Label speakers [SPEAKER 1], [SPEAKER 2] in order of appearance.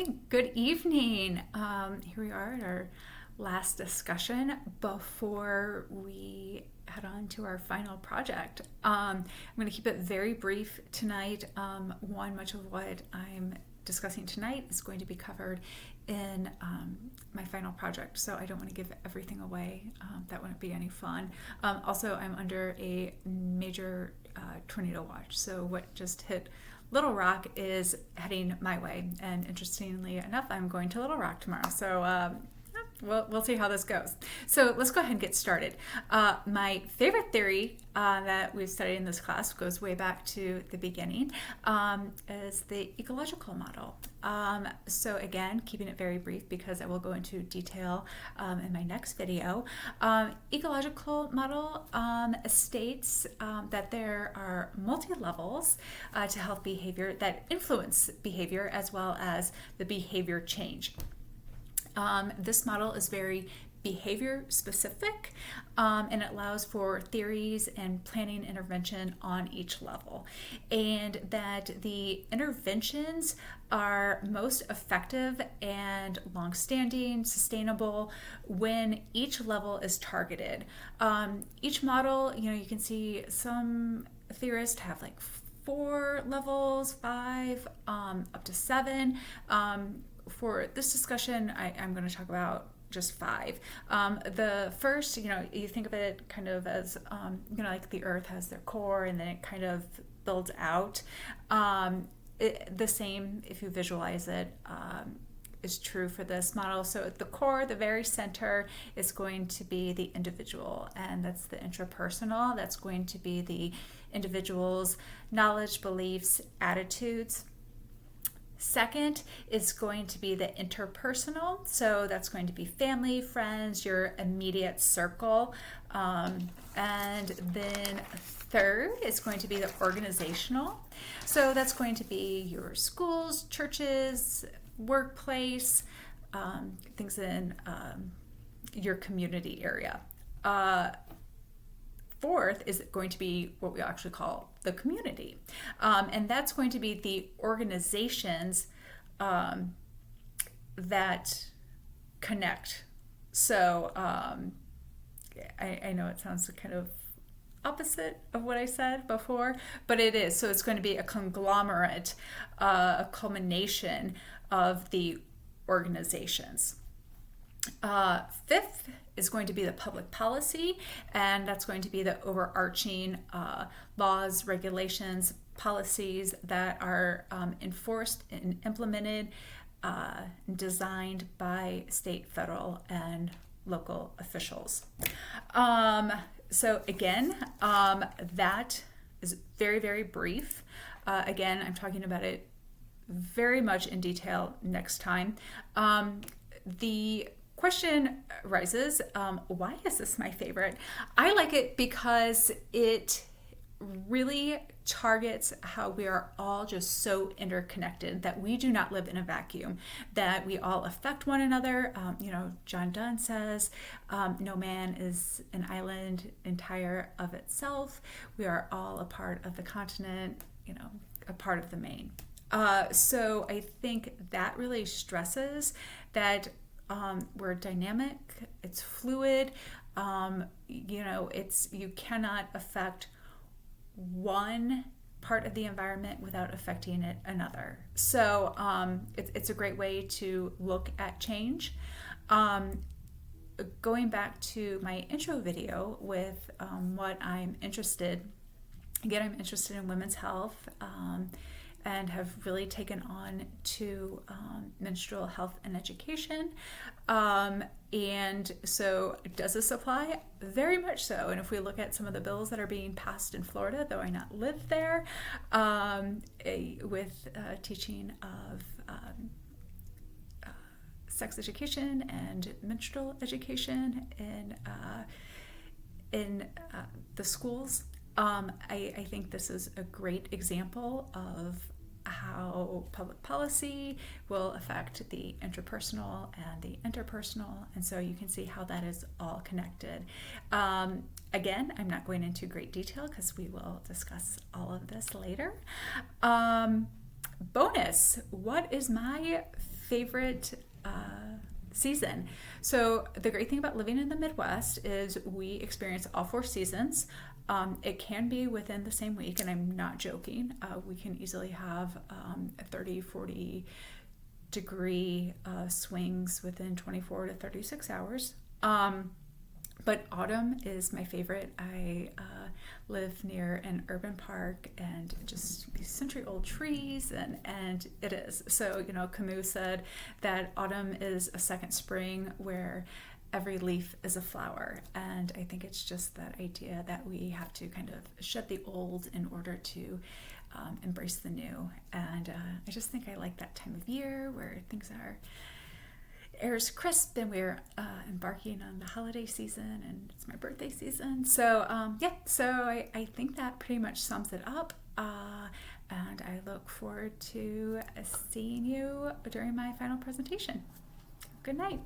[SPEAKER 1] Hey, good evening. Here we are at our last discussion before we head on to our final project. I'm going to keep it very brief tonight. Much of what I'm discussing tonight is going to be covered in my final project, so I don't want to give everything away. That wouldn't be any fun. Also, I'm under a major tornado watch, so what just hit Little Rock is heading my way, and interestingly enough, I'm going to Little Rock tomorrow, so we'll see how this goes. So let's go ahead and get started. My favorite theory that we've studied in this class goes way back to the beginning, is the ecological model. So again, keeping it very brief because I will go into detail in my next video. Ecological model states that there are multi-levels to health behavior that influence behavior as well as the behavior change. This model is very behavior specific, and it allows for theories and planning intervention on each level, and that the interventions are most effective and long-standing, sustainable when each level is targeted. Each model, you can see some theorists have like 4 levels, 5, up to 7. For this discussion, I'm going to talk about just 5. The first, you think of it kind of as, like the earth has their core and then it kind of builds out. The same, if you visualize it, is true for this model. So at the core, the very center, is going to be the individual, and that's the intrapersonal. That's going to be the individual's knowledge, beliefs, attitudes. Second is going to be the interpersonal. So that's going to be family, friends, your immediate circle. And then third is going to be the organizational. So that's going to be your schools, churches, workplace, things in your community area. Fourth is going to be what we actually call the community. And that's going to be the organizations that connect. So I know it sounds kind of opposite of what I said before, but it is. So it's going to be a conglomerate, a culmination of the organizations. Fifth is going to be the public policy, and that's going to be the overarching laws, regulations, policies that are enforced and implemented, designed by state, federal, and local officials. So again, that is very, very brief. Again, I'm talking about it very much in detail next time. The question arises, why is this my favorite? I like it because it really targets how we are all just so interconnected, that we do not live in a vacuum, that we all affect one another. John Donne says, no man is an island entire of itself. We are all a part of the continent, a part of the main. So I think that really stresses that we're dynamic, it's fluid, you cannot affect one part of the environment without affecting another. So it's a great way to look at change. Going back to my intro video with what I'm interested in women's health, and have really taken on to menstrual health and education. And so does this apply? Very much so. And if we look at some of the bills that are being passed in Florida, though I not live there, with teaching of sex education and menstrual education in the schools, I think this is a great example of how public policy will affect the intrapersonal and the interpersonal, and so you can see how that is all connected. Again, I'm not going into great detail because we will discuss all of this later. Bonus, what is my favorite season. So the great thing about living in the Midwest is we experience all 4 seasons. It can be within the same week, and I'm not joking. We can easily have 30, 40 degree swings within 24 to 36 hours. But autumn is my favorite. I live near an urban park and just these century-old trees, and it is. So, Camus said that autumn is a second spring where every leaf is a flower. And I think it's just that idea that we have to kind of shed the old in order to embrace the new. And I just think I like that time of year where things are air is crisp and we're embarking on the holiday season, and it's my birthday season. So I think that pretty much sums it up. And I look forward to seeing you during my final presentation. Good night.